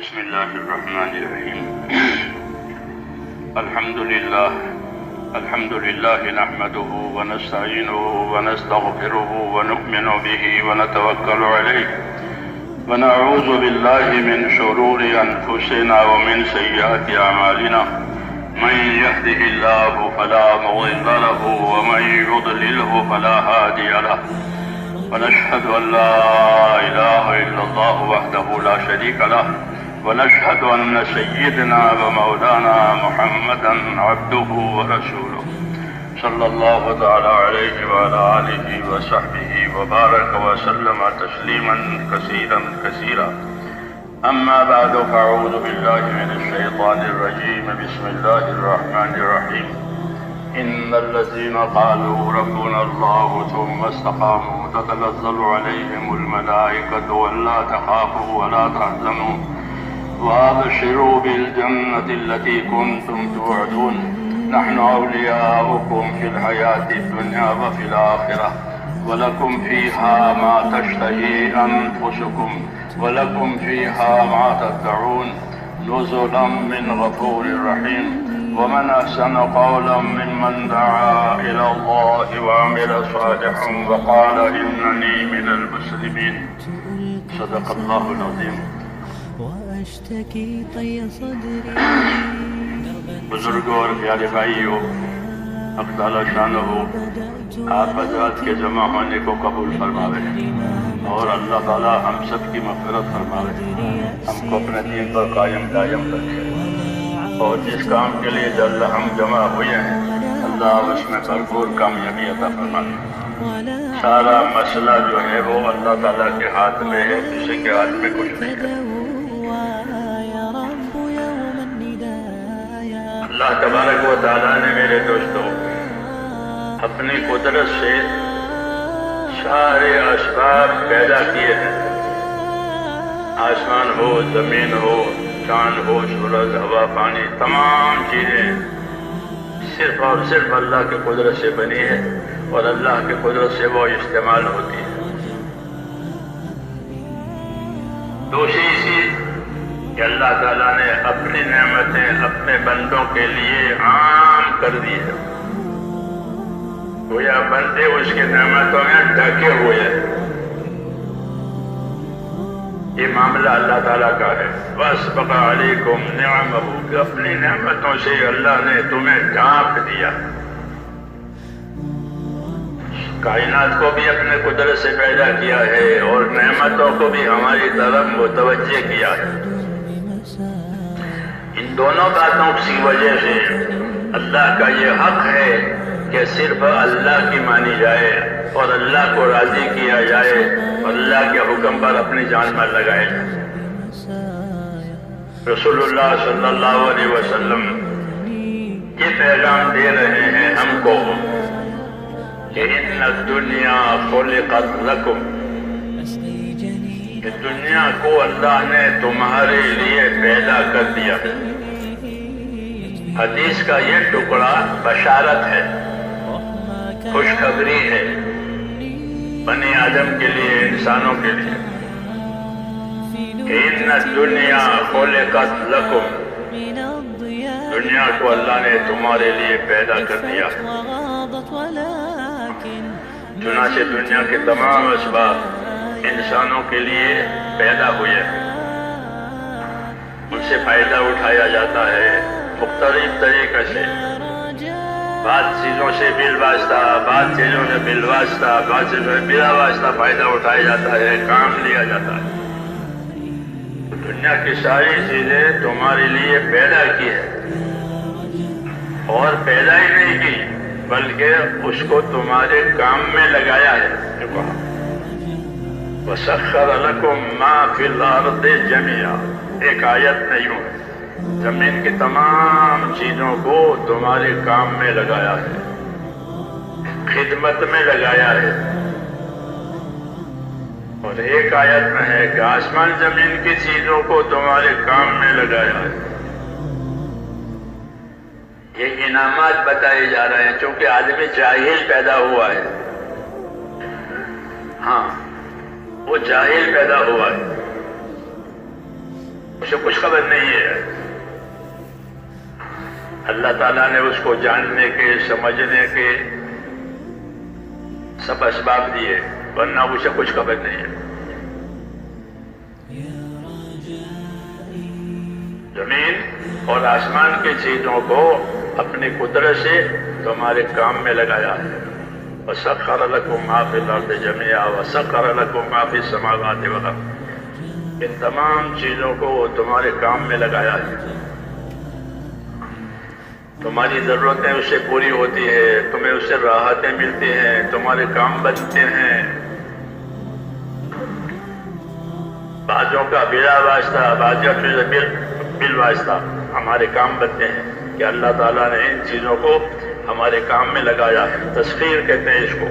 بسم الله الرحمن الرحيم. الحمد لله نحمده ونستعينه ونستغفره ونؤمن به ونتوكل عليه ونعوذ بالله من شرور أنفسنا ومن سيئات أعمالنا. من يهده الله فلا مضل له ومن يضلله فلا هادي له. ونشهد أن لا إله إلا الله وحده لا شريك له ونشهد أن سيدنا ومولانا محمدا عبده ورسوله صلى الله تعالى عليه وعلى آله وصحبه وبارك وسلم تسليما كثيرا كثيرا. أما بعد فأعوذ بالله من الشيطان الرجيم. بسم الله الرحمن الرحيم. إن الذين قالوا ربنا الله ثم استقاموا تتنزل عليهم الملائكة ولا تخافوا ولا تحزنوا وأبشروا بالجنة التي كنتم توعدون. نحن أولياؤكم في الحياة الدنيا وفي الآخرة ولكم فيها ما تشتهي أنفسكم ولكم فيها ما تدعون نزلا من غفور رحيم. ومن أحسن قولا ممن دعا إلى الله وعمل صالحا وقال إنني من المسلمين. صدق الله العظيم. بزرگوں اور پیارے بھائیوں، حق تعالی شانہ آپ حضرات کے جمع ہونے کو قبول فرماوے اور اللہ تعالی ہم سب کی مغفرت فرماوے، ہم کو اپنے دین پر قائم دائم رکھے اور جس کام کے لیے اللہ ہم جمع ہوئے ہیں اللہ اس میں بھرپور کامیابی عطا فرمائے۔ سارا مسئلہ جو ہے وہ اللہ تعالیٰ کے ہاتھ میں ہے، کسی کے ہاتھ میں کچھ نہیں ہے۔ اللہ تبارک و تعالیٰ نے میرے دوستوں اپنی قدرت سے سارے اسباب پیدا کیے ہیں، آسمان ہو، زمین ہو، چاند ہو، سورج، ہوا، پانی، تمام چیزیں صرف اور صرف اللہ کی قدرت سے بنی ہے اور اللہ کی قدرت سے وہ استعمال ہوتی ہے۔ دوسری چیز کہ اللہ تعالیٰ نے اپنی نعمتیں اپنے بندوں کے لیے عام کر دی ہے، گویا بندے اس کی نعمتوں میں ڈھکے ہوئے ہیں۔ یہ معاملہ اللہ تعالیٰ کا ہے۔ وَأَسْبَغَ عَلَيْكُمْ نِعَمَهُ، کہ اپنی نعمتوں سے اللہ نے تمہیں ڈھانپ دیا۔ کائنات کو بھی اپنے قدرت سے پیدا کیا ہے اور نعمتوں کو بھی ہماری طرف متوجہ کیا ہے۔ ان دونوں باتوں کی وجہ سے اللہ کا یہ حق ہے کہ صرف اللہ کی مانی جائے اور اللہ کو راضی کیا جائے اور اللہ کے حکم پر اپنی جان مال لگائے جائے۔ رسول اللہ صلی اللہ علیہ وسلم یہ پیغام دے رہے ہیں ہم کو کہ ان الدنیا خلقت لکم، کہ دنیا کو اللہ نے تمہارے لیے پیدا کر دیا۔ حدیث کا یہ ٹکڑا بشارت ہے، خوشخبری ہے بنی آدم کے لیے، انسانوں کے لیے۔ ان الدنیا خلقت لکم، دنیا کو اللہ نے تمہارے لیے پیدا کر دیا۔ چنانچہ دنیا کے تمام اسباب انسانوں کے لیے پیدا ہوئے ہیں، ان سے فائدہ اٹھایا جاتا ہے مختلف طریقے سے، بعض چیزوں سے بالواسطہ، بعض چیزوں سے بالواسطہ، بعض چیزوں سے بلا واسطہ فائدہ اٹھایا جاتا ہے، کام لیا جاتا ہے۔ دنیا کی ساری چیزیں تمہارے لیے پیدا کی ہے اور پیدا ہی نہیں کی بلکہ اس کو تمہارے کام میں لگایا ہے۔ وَسَخَّرَ لَكُم مَّا فِي الْأَرْضِ جَمِيعًا، ایک آیت نہیں ہو، زمین کی تمام چیزوں کو تمہارے کام میں لگایا ہے، خدمت میں لگایا ہے۔ اور ایک آیت میں ہے کہ آسمان زمین کی چیزوں کو تمہارے کام میں لگایا ہے۔ یہ انعامات بتائے جا رہے ہیں چونکہ آدمی جاہل پیدا ہوا ہے۔ ہاں، وہ جاہل پیدا ہوا ہے۔ اسے کچھ خبر نہیں ہے۔ اللہ تعالیٰ نے اس کو جاننے کے، سمجھنے کے سب اسباب دیے، ورنہ اسے کچھ خبر نہیں ہے۔ زمین اور آسمان کی چیزوں کو اپنی قدرت سے تمہارے کام میں لگایا ہے۔ وَسَخَّرَ لَكُم مَّا فِي الْأَرْضِ جَمِيعًا وَسَخَّرَ لَكُم مَّا فِي السَّمَاوَاتِ وَالْأَرْضِ، ان تمام چیزوں کو وہ تمہارے کام میں لگایا ہے۔ تمہاری ضرورتیں اس سے پوری ہوتی ہے، تمہیں اس سے راحتیں ملتی ہیں، تمہارے کام بنتے ہیں۔ بعضوں کا بلا واسطہ، بعضوں کا بال واسطہ ہمارے کام بنتے ہیں کہ اللہ تعالیٰ نے ان چیزوں کو ہمارے کام میں لگایا ہے۔ تسخیر کہتے ہیں اس کو۔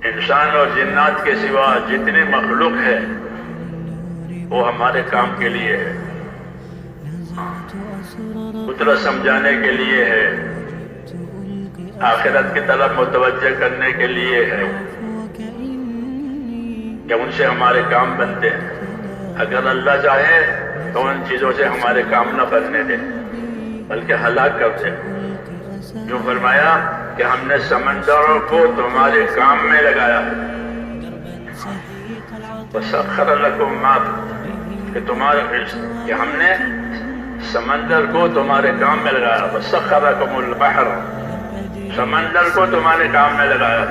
انسان اور جنات کے سوا جتنے مخلوق ہے وہ ہمارے کام کے لیے ہے، قدرت سمجھانے کے لیے ہے، آخرت کی طرف متوجہ کرنے کے لیے ہے کہ ان سے ہمارے کام بنتے ہیں۔ اگر اللہ چاہے تو ان چیزوں سے ہمارے کام نہ بننے دے بلکہ ہلاک کر دے۔ جو فرمایا کہ ہم نے سمندروں کو تمہارے کام میں لگایا ہے۔ وَسَخَّرَ لَكُم مَّا کہ ہم نے سمندر کو تمہارے کام میں لگایا۔ وَسَخَّرَ لَكُمُ الْبَحْرَ، سمندر کو تمہارے کام میں لگایا۔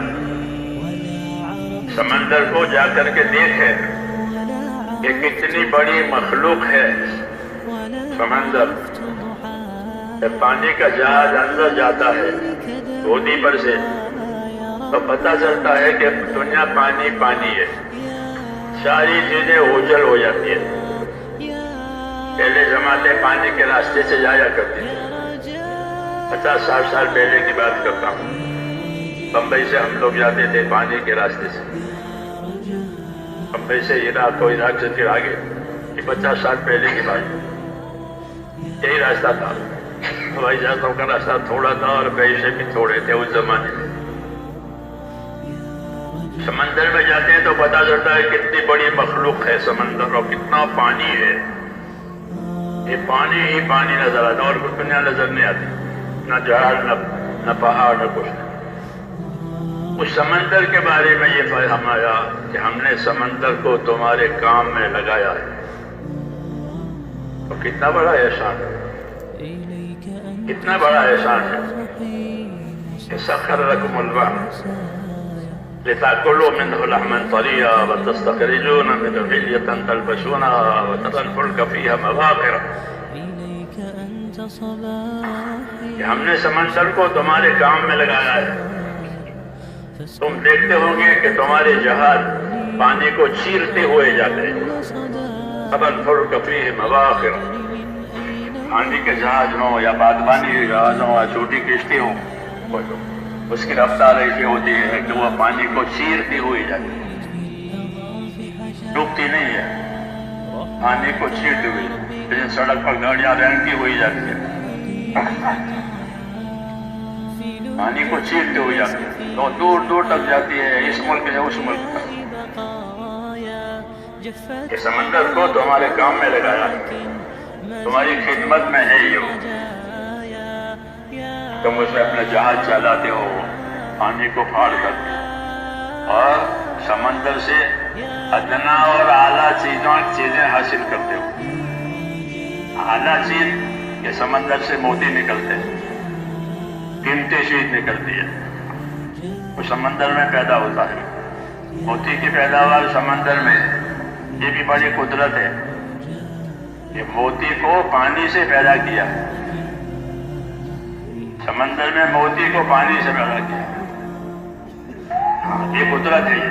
سمندر کو جا کر کے دیکھے کہ کتنی بڑی مخلوق ہے سمندر۔ جب پانی کا جہاز اندر جاتا ہے گودی پر سے تو پتہ چلتا ہے کہ دنیا پانی پانی ہے، ساری چیزیں اوجھل ہو جاتی ہیں۔ پہلے زمانے پانی کے راستے سے جایا کرتے تھے، 50-60 سال پہلے کی بات کرتا ہوں۔ بمبئی سے ہم لوگ جاتے تھے پانی کے راستے سے، بمبئی سے عراق کو، عراق سے پھر آگے، یہ 50 سال پہلے کی بات۔ یہی راستہ تھا، ہوائی جہازوں کا راستہ تھوڑا تھا اور پیسے بھی تھوڑے تھے اس زمانے میں۔ سمندر میں جاتے ہیں تو پتہ چلتا ہے کتنی بڑی مخلوق ہے سمندر اور کتنا پانی ہے۔ یہ پانی ہی پانی نظر آتا اور کچھ دنیا نظر نہیں آتی، نہ جہاز نہ پہاڑ نہ کچھ۔ اس سمندر کے بارے میں یہ فرمایا کہ ہم نے سمندر کو تمہارے کام میں لگایا ہے۔ تو کتنا بڑا احسان ہے، کتنا بڑا احسان ہے کہ سخر لکم البحر لتأكلوا منه لحما طريا وتستخرجون منه حلية تلبسونها وترى الفلك فيها مواخر، کہ ہم نے سمندر کو تمہارے کام میں لگایا ہے۔ تم دیکھتے ہوں گے کہ تمہارے جہاز پانی کو چیرتے ہوئے جاتے ہیں۔ ترى الفلك فيه مواخر، پانی کے جہاز ہوں یا بادبانی کے جہاز ہوں یا چھوٹی کشتی ہو، اس کی رفتار ایسی ہوتی ہے کہ وہ پانی کو چیرتی ہوئی جاتی ہے، ڈوبتی نہیں ہے، پانی کو چیرتی ہوئی، لیکن سڑک پر گاڑیاں رینگتی ہوئی جاتی ہے، پانی کو چیرتی ہوئی جاتی ہے، تو دور دور تک جاتی ہے، اس ملک سے اس ملک تک۔ یہ سمندر کو تمہارے کام میں لگایا، تمہاری خدمت میں ہے یہ۔ تم اس میں اپنا جہاز چلاتے ہو پانی کو پھاڑ کر، اور سمندر سے ادنا اور اعلیٰ چیزیں حاصل کرتے ہو۔ اعلیٰ چیز کہ سمندر سے موتی نکلتے ہیں، قیمتی چیز نکلتی ہے، وہ سمندر میں پیدا ہوتا ہے۔ موتی کی پیداوار سمندر میں، یہ بھی بڑی قدرت ہے کہ موتی کو پانی سے پیدا کیا، سمندر میں موتی کو پانی سے پیدا کیا۔ یہ قدرت ہے، یہ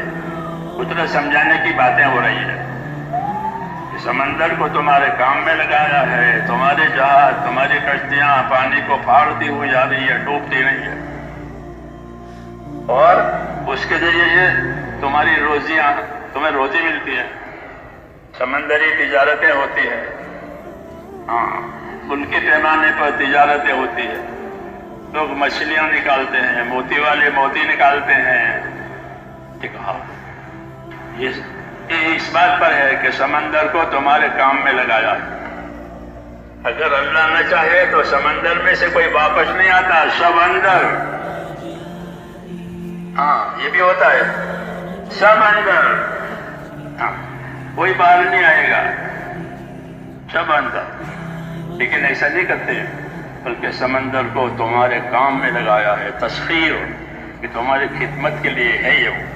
قدرت سمجھانے کی باتیں ہو رہی ہیں کہ سمندر کو تمہارے کام میں لگایا ہے، تمہارے جہاز، تمہاری کشتیاں پانی کو پھاڑتی ہوئی جا رہی ہے، ڈوبتی نہیں ہے، اور اس کے ذریعے یہ تمہاری روزیاں، تمہیں روزی ملتی ہے، سمندری تجارتیں ہوتی ہیں، ملکی پیمانے پر تجارتیں ہوتی ہیں، لوگ مچھلیاں نکالتے ہیں، موتی والے موتی نکالتے ہیں۔ کہا یہ اس بات پر ہے کہ سمندر کو تمہارے کام میں لگایا ہے. اگر اللہ نہ چاہے تو سمندر میں سے کوئی واپس نہیں آتا، سب اندر. ہاں یہ بھی ہوتا ہے، سب اندر. ہاں کوئی باہر نہیں آئے گا، سب اندر. لیکن ایسا نہیں کرتے، بلکہ سمندر کو تمہارے کام میں لگایا ہے. تسخیر کہ تمہاری خدمت کے لیے ہے یہ.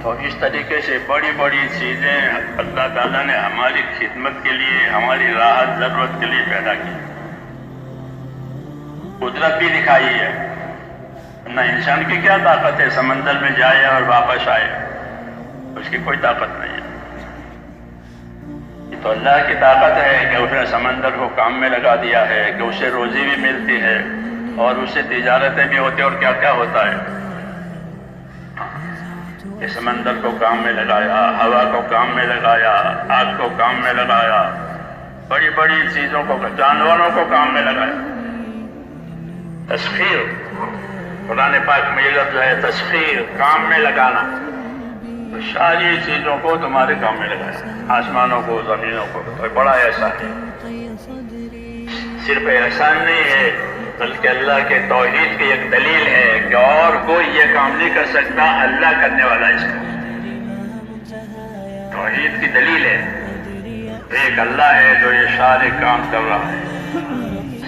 تو اس طریقے سے بڑی بڑی چیزیں اللہ تعالیٰ نے ہماری خدمت کے لیے، ہماری راحت ضرورت کے لیے پیدا کی. قدرت بھی دکھائی ہے. نہ انسان کی کیا طاقت ہے سمندر میں جائے اور واپس آئے، اس کی کوئی طاقت نہیں ہے. یہ تو اللہ کی طاقت ہے کہ اس نے سمندر کو کام میں لگا دیا ہے، کہ اسے روزی بھی ملتی ہے اور اسے تجارتیں بھی ہوتی ہیں اور کیا کیا ہوتا ہے. کہ سمندر کو کام میں لگایا، ہوا کو کام میں لگایا، آگ کو کام میں لگایا، بڑی بڑی چیزوں کو، جانوروں کو کام میں لگایا. تسخیر، قرآن پاک میں یہ لفظ ہے تسخیر، کام میں لگانا. تو ساری چیزوں کو تمہارے کام میں لگایا، آسمانوں کو، زمینوں کو. تو بڑا احسان ہے. صرف احسان نہیں ہے بلکہ اللہ کے توحید کی ایک دلیل ہے کہ اور کوئی یہ کام نہیں کر سکتا، اللہ کرنے والا اس کا. توحید کی دلیل ہے، ایک اللہ ہے جو یہ سارے کام کر رہا ہے،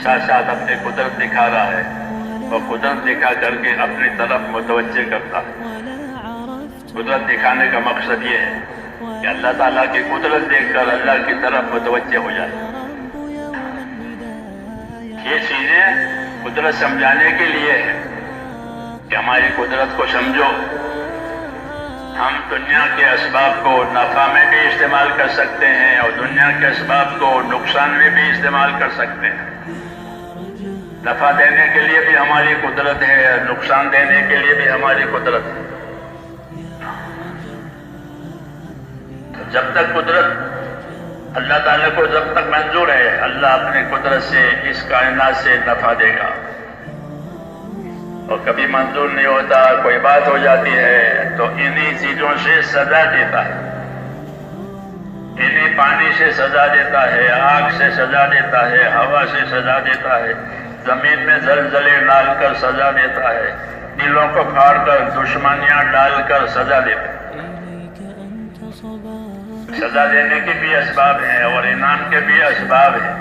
ساتھ ساتھ اپنی قدرت دکھا رہا ہے. وہ قدرت دکھا کر کے اپنی طرف متوجہ کرتا ہے. قدرت دکھانے کا مقصد یہ ہے کہ اللہ تعالیٰ کی قدرت دیکھ کر اللہ کی طرف متوجہ ہو جائے. یہ چیزیں قدرت سمجھانے کے لیے ہے کہ ہماری قدرت کو سمجھو. ہم دنیا کے اسباب کو نفع میں بھی استعمال کر سکتے ہیں اور دنیا کے اسباب کو نقصان میں بھی استعمال کر سکتے ہیں. نفع دینے کے لیے بھی ہماری قدرت ہے، نقصان دینے کے لیے بھی ہماری قدرت ہے. تو جب تک قدرت اللہ تعالیٰ کو جب تک منظور ہے، اللہ اپنی قدرت سے اس کائنات سے نفع دے گا. اور کبھی منظور نہیں ہوتا، کوئی بات ہو جاتی ہے تو انہی چیزوں سے سزا دیتا ہے. انہی پانی سے سزا دیتا ہے، آگ سے سزا دیتا ہے، ہوا سے سزا دیتا ہے، زمین میں زلزلے ڈال کر سزا دیتا ہے، دلوں کو پھاڑ کر دشمنیاں ڈال کر سزا دیتا ہے. سزا دینے کے بھی اسباب ہیں اور انعام کے بھی اسباب ہیں.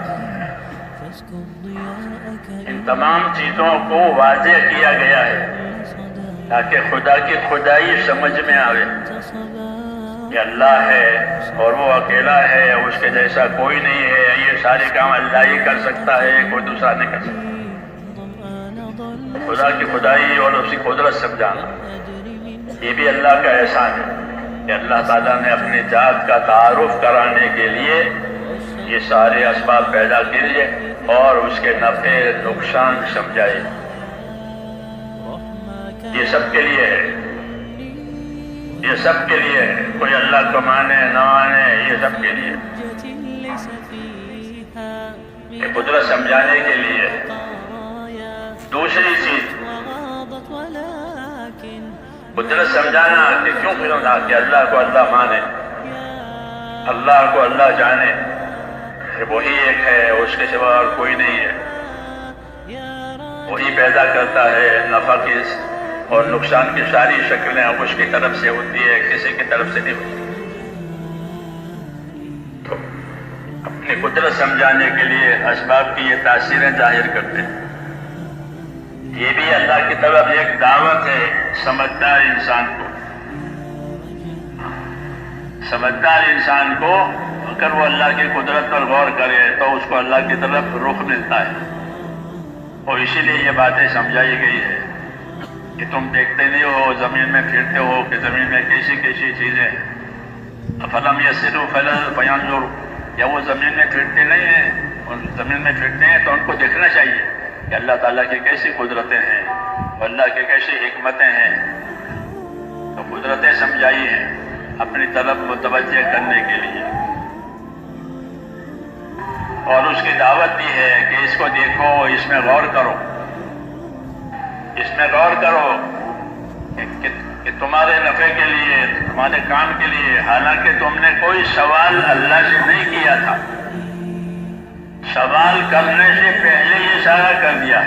ان تمام چیزوں کو واضح کیا گیا ہے تاکہ خدا کی خدائی سمجھ میں آئے کہ اللہ ہے اور وہ اکیلا ہے، اس کے جیسا کوئی نہیں ہے. یہ سارے کام اللہ ہی کر سکتا ہے، کوئی دوسرا نہیں کر سکتا. خدا کی خدائی اور اس کی قدرت سمجھانا یہ بھی اللہ کا احسان ہے کہ اللہ تعالیٰ نے اپنی ذات کا تعارف کرانے کے لیے یہ سارے اسباب پیدا کیے اور اس کے نفع نقصان سمجھائے. یہ سب کے لیے ہے، یہ سب کے لیے ہے. کوئی اللہ کو مانے نہ مانے، یہ سب کے لیے. یہ قدرت سمجھانے کے لیے. دوسری چیز قدرت سمجھانا کہ کیوں کرنا کہ اللہ کو اللہ مانے، اللہ کو اللہ جانے. وہی ایک ہے، اس کے سوا اور کوئی نہیں ہے. وہی پیدا کرتا ہے. نفع کی اور نقصان کی ساری شکلیں اس کی طرف سے ہوتی ہے، کسی کی طرف سے نہیں ہوتی. تو اپنی قدرت سمجھانے کے لیے اسباب کی یہ تاثیریں ظاہر کرتے ہیں. یہ بھی اللہ کی طرف ایک دعوت ہے سمجھدار انسان کو. سمجھدار انسان کو اگر وہ اللہ کی قدرت پر غور کرے تو اس کو اللہ کی طرف رخ ملتا ہے. اور اسی لیے یہ باتیں سمجھائی گئی ہے کہ تم دیکھتے نہیں ہو، زمین میں پھرتے ہو کہ زمین میں کیسی کیسی چیزیں ہیں. فلم یسروا فینظروا، یا وہ زمین میں پھرتے نہیں ہیں اور زمین میں پھرتے ہیں تو ان کو دیکھنا چاہیے کہ اللہ تعالیٰ کی کیسی قدرتیں ہیں اور اللہ کی کیسی حکمتیں ہیں. تو قدرتیں سمجھائی ہیں اپنی طرف متوجہ کرنے کے لیے، اور اس کی دعوت دی ہے کہ اس کو دیکھو، اس میں غور کرو، اس میں غور کرو کہ کہ تمہارے نفع کے لیے، تمہارے کام کے لیے، حالانکہ تم نے کوئی سوال اللہ سے نہیں کیا تھا، سوال کرنے سے پہلے یہ اشارہ کر دیا،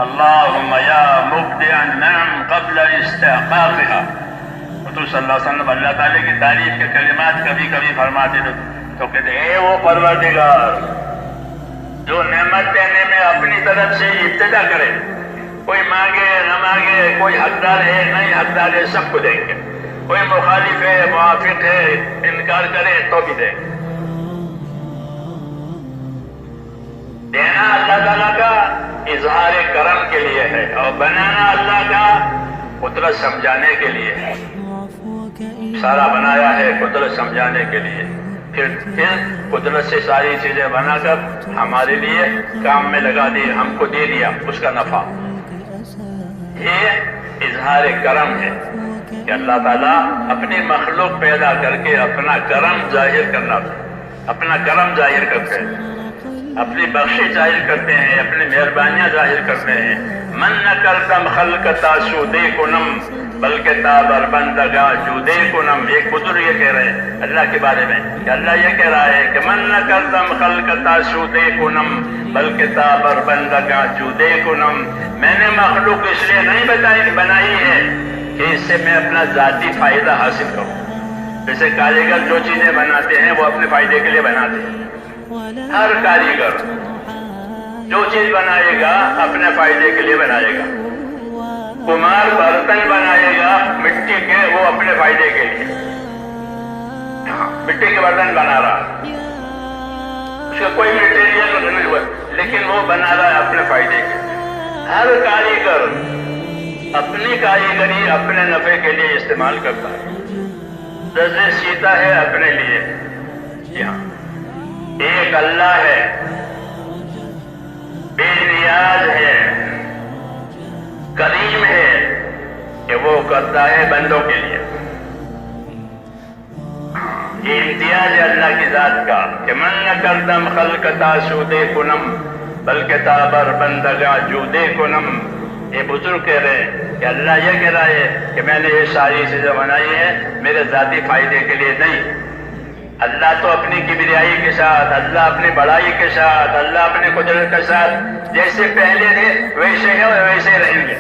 اللہم یا مبدع النعم قبل استحقاقها۔ حضور صلی اللہ علیہ وسلم اللہ تعالیٰ کی تعریف کے کلمات کبھی کبھی فرماتے تو کہتے اے وہ پروردگار جو نعمت دینے میں اپنی طرف سے ابتدا کرے، کوئی مانگے نہ مانگے، کوئی حقدار ہے نہیں حقدار ہے، سب کو دیں گے، کوئی مخالف ہے موافق ہے انکار کرے تو بھی دیں گے۔ دینا اللہ تعالیٰ کا اظہار کرم کے لیے ہے، اور بنانا اللہ کا قدرت سمجھانے کے لیے ہے۔ سارا بنایا ہے قدرت سمجھانے کے لیے، پھر قدرت سے ساری چیزیں بنا کر ہمارے لیے کام میں لگا دی، ہم کو دے دیا اس کا نفع۔ یہ اظہار کرم ہے کہ اللہ تعالیٰ اپنی مخلوق پیدا کر کے اپنا کرم ظاہر کرنا، اپنا کرم ظاہر کرتے ہیں، اپنی بخشش ظاہر کرتے ہیں، اپنی مہربانیاں ظاہر کرتے ہیں۔ من نہ کرتم خلقتا سودے کنم بلکہ تابر بندگا جودے کنم۔ ایک بزرگ یہ کہہ رہے ہیں اللہ کے بارے میں کہ اللہ یہ کہہ رہا ہے کہ من نہ کرتم خلقتا سودے کنم بلکہ تابر بندگا جودے کنم۔ میں نے مخلوق اس لیے نہیں بنائی ہے کہ اس سے میں اپنا ذاتی فائدہ حاصل کروں۔ جیسے کاریگر جو چیزیں بناتے ہیں وہ اپنے فائدے کے لیے بناتے ہیں، ہر کاریگر جو چیز بنائے گا اپنے فائدے کے لیے بنائے گا۔ کمار برتن بنائے گا مٹی کے، وہ اپنے فائدے کے لیے، مٹی کے برتن بنا رہا، اس کا کوئی مٹیریل نہیں ہوا لیکن وہ بنا رہا ہے اپنے فائدے کے۔ ہر کاریگر اپنی کاریگری اپنے نفع کے لیے استعمال کرتا ہے، رزق سیتا ہے اپنے لیے۔ جی ہاں، ایک اللہ ہے، بے نیاز ہے، کریم ہے کہ وہ کرتا ہے بندوں کے لیے۔ یہ امتیاز ہے اللہ کی ذات کا کہ من نہ کردم خلقتا سودے کنم بلکہ تابر بندگا جودے کنم۔ یہ بزرگ کہہ رہے ہیں کہ اللہ یہ کہہ رہا ہے کہ میں نے یہ ساری چیزیں بنائی ہیں میرے ذاتی فائدے کے لیے نہیں۔ اللہ تو اپنی کبریائی کے ساتھ، اللہ اپنی بڑائی کے ساتھ، اللہ اپنے قدرت کے ساتھ جیسے پہلے تھے ویسے ہے اور ویسے رہیں گے۔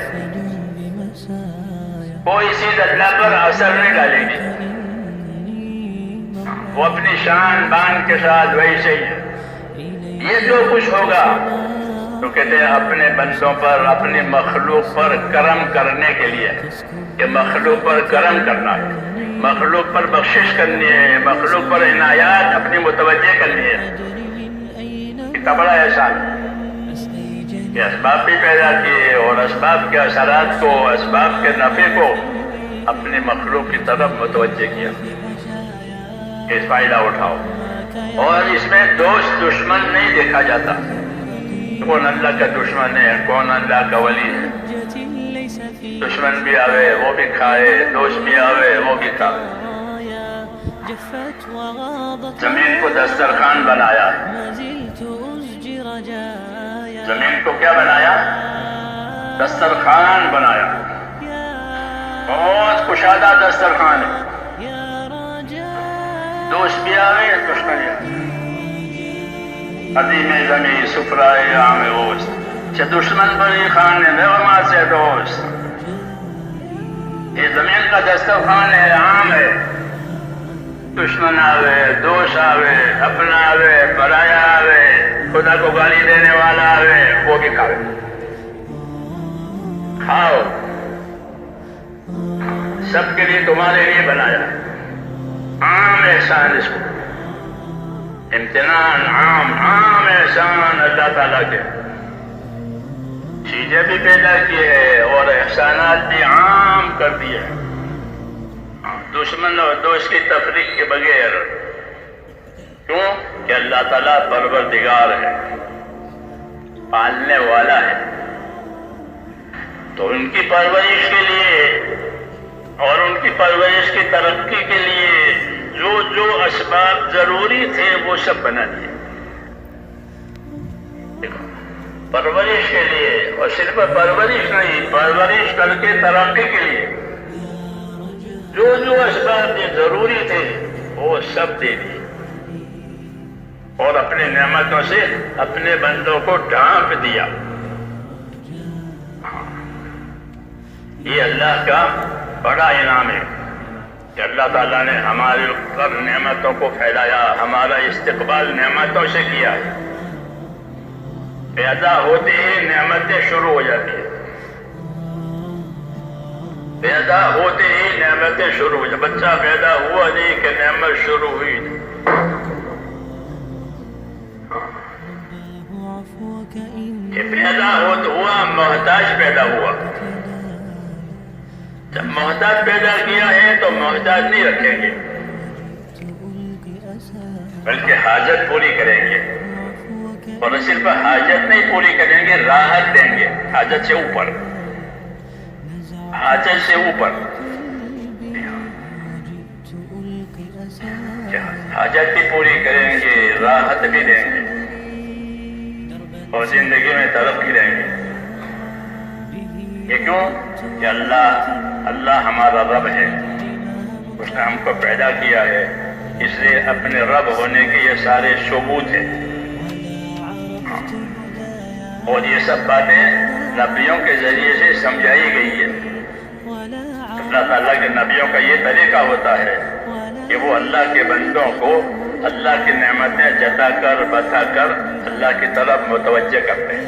کوئی چیز اللہ پر اثر نہیں ڈالے گی، وہ اپنی شان بان کے ساتھ ویسے ہی ہے۔ یہ جو کچھ ہوگا تو کہتے ہیں اپنے بندوں پر، اپنی مخلوق پر کرم کرنے کے لیے، کہ مخلوق پر کرم کرنا ہے، مخلوق پر بخشش کرنی ہے، مخلوق پر عنایات اپنی متوجہ کرنی ہے۔ کتنا بڑا احسان کہ اسباب بھی پیدا کیے اور اسباب کے اثرات کو، اسباب کے نفع کو اپنی مخلوق کی طرف متوجہ کیا کہ اس فائدہ اٹھاؤ۔ اور اس میں دوست دشمن نہیں دیکھا جاتا، کون اللہ کا دشمن ہے کون اللہ کا ولی ہے۔ دشمن بھی آوے وہ بھی کھائے، دوست بھی آوے وہ بھی کھائے۔ زمین کو دسترخوان بنایا، زمین کو کیا بنایا؟ دسترخوان بنایا، بہت کشادہ دسترخوان ہے۔ دوست بھی آوے دشمن بھی آوے۔ قدیم زمین سفرائے عام اوست، چھ دشمن بری خانے میں وما سے دوست۔ یہ زمین کا دسترخوان ہے، عام ہے، دشمن آوے، دوست آوے، اپنا آوے، پرایا آوے، خدا کو گالی دینے والا آوے وہ بھی کھاوے۔ کھاؤ، سب کے لیے تمہارے لیے بنایا، عام احسان اس کو، امتنان عام، عام احسان اللہ تعالیٰ کے۔ چیزیں بھی پیدا کی ہے اور احسانات بھی عام کر دیے، دشمن اور دوست کی تفریق کے بغیر۔ کیوں کہ اللہ تعالیٰ پروردگار ہے، پالنے والا ہے، تو ان کی پرورش کے لیے اور ان کی پرورش کی ترقی کے لیے جو جو اسباب ضروری تھے وہ سب بنا دیے۔ پرورش کے لیے، اور صرف پرورش نہیں، پرورش کر کے ترقی کے لیے جو جو اسباب یہ ضروری تھے وہ سب دے دیے، اور اپنے نعمتوں سے اپنے بندوں کو ڈھانپ دیا۔ یہ اللہ کا بڑا انعام ہے کہ اللہ تعالیٰ نے ہمارے اوپر نعمتوں کو پھیلایا، ہمارا استقبال نعمتوں سے کیا ہے۔ پیدا ہوتے ہی نعمتیں شروع ہو جاتی ہیں، پیدا ہوتے ہی نعمتیں شروع ہو جاتی۔ بچہ پیدا ہوا نہیں کہ نعمت شروع ہوئی نہیں۔ کہ پیدا ہوا محتاج پیدا ہوا، جب محتاج پیدا کیا ہے تو محتاج نہیں رکھیں گے بلکہ حاجت پوری کریں گے، اور صرف حاجت نہیں پوری کریں گے، راحت دیں گے، حاجت سے اوپر، حاجت سے اوپر، حاجت بھی پوری کریں گے، راحت بھی دیں گے، اور زندگی میں ترقی دیں گے۔ یہ کیوں کہ اللہ ہمارا رب ہے، اس نے ہم کو پیدا کیا ہے، اس لیے اپنے رب ہونے کے یہ سارے ثبوت ہیں، اور یہ سب باتیں نبیوں کے ذریعے سے سمجھائی گئی ہے۔ اللہ تعالیٰ کے نبیوں کا یہ طریقہ ہوتا ہے کہ وہ اللہ کے بندوں کو اللہ کی نعمتیں جتا کر بتا کر اللہ کی طرف متوجہ کرتے ہیں،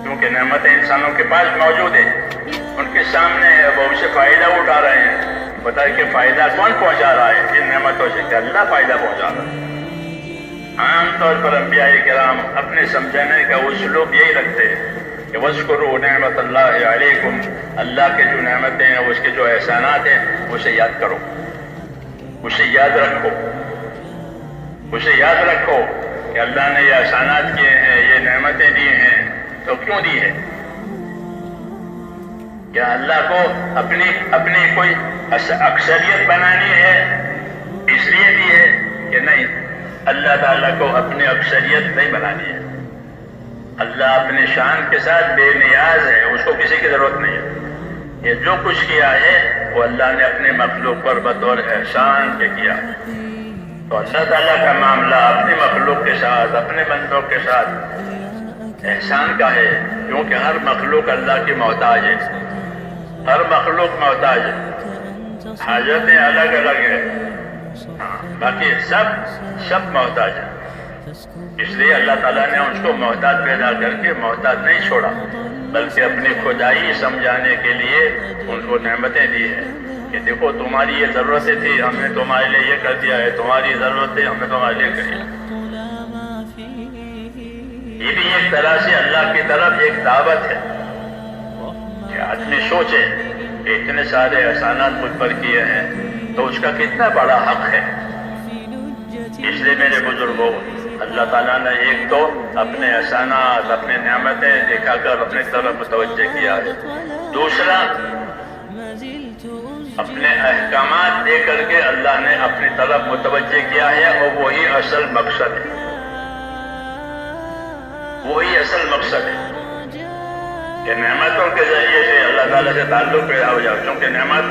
کیونکہ نعمتیں انسانوں کے پاس موجود ہیں، ان کے سامنے ہے، وہ اسے فائدہ اٹھا رہے ہیں۔ بتا کہ فائدہ کون پہنچا رہا ہے ان نعمتوں سے؟ کہ اللہ فائدہ پہنچا رہا ہے۔ عام طور پر انبیاء کرام اپنے سمجھانے کا اسلوب یہی رکھتے ہیں کہ وَاذْكُرُوا نِعْمَةَ اللَّهِ عَلَيْكُمْ، اللہ کے جو نعمتیں ہیں، اس کے جو احسانات ہیں، اسے یاد کرو، اسے یاد رکھو، اسے یاد رکھو کہ اللہ نے یہ احسانات کیے ہیں، یہ نعمتیں دی ہیں، تو کیوں دی ہے؟ کیا اللہ کو اپنی کوئی اکثریت بنانی ہے اس لیے دی ہے؟ کہ نہیں، اللہ تعالیٰ کو اپنی اکثریت نہیں بنانی ہے۔ اللہ اپنے شان کے ساتھ بے نیاز ہے، اس کو کسی کی ضرورت نہیں ہے۔ یہ جو کچھ کیا ہے وہ اللہ نے اپنے مخلوق پر بطور احسان کے کیا ہے۔ تو اللہ تعالیٰ کا معاملہ اپنی مخلوق کے ساتھ، اپنے بندوں کے ساتھ احسان کا ہے، کیونکہ ہر مخلوق اللہ کی محتاج ہے، ہر مخلوق محتاج ہے، حاجتیں الگ الگ ہیں، باقی سب محتاج ہیں۔ اس لیے اللہ تعالیٰ نے ان کو محتاج پیدا کر کے محتاج نہیں چھوڑا، بلکہ اپنی خدائی سمجھانے کے لیے ان کو نعمتیں دی ہیں کہ دیکھو تمہاری یہ ضرورتیں تھی، ہم نے تمہارے لیے یہ کر دیا ہے، تمہاری ضرورتیں ہم نے تمہارے لیے کری۔ یہ بھی ایک طرح سے اللہ کی طرف ایک دعوت ہے کہ آدمی سوچے کہ اتنے سارے احسانات مجھ پر کیے ہیں تو اس کا کتنا بڑا حق ہے۔ اس لیے میرے بزرگوں، اللہ تعالیٰ نے ایک تو اپنے احسانات، اپنے نعمتیں دکھا کر اپنے طرف متوجہ کیا ہے، دوسرا اپنے احکامات دے کر کے اللہ نے اپنی طرف متوجہ کیا ہے، اور وہی اصل مقصد ہے، وہی اصل مقصد ہے کہ نعمتوں کے ذریعے سے اللہ تعالیٰ سے تعلق پیدا ہو جائے، کیونکہ نعمت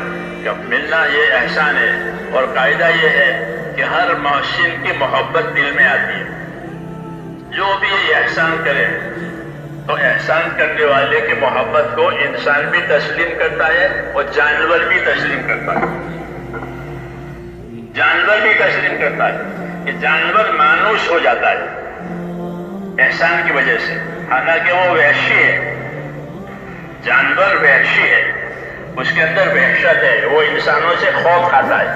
کا ملنا یہ احسان ہے، اور قاعدہ یہ ہے کہ ہر محسن کی محبت دل میں آتی ہے۔ جو بھی یہ احسان کرے تو احسان کرنے والے کی محبت کو انسان بھی تسلیم کرتا ہے اور جانور بھی تسلیم کرتا ہے، جانور بھی تسلیم کرتا ہے کہ جانور مانوس ہو جاتا ہے احسان کی وجہ سے، حالانکہ وہ وحشی ہے، جانور وحشی ہے، اس کے اندر وحشت ہے، وہ انسانوں سے خوف کھاتا ہے،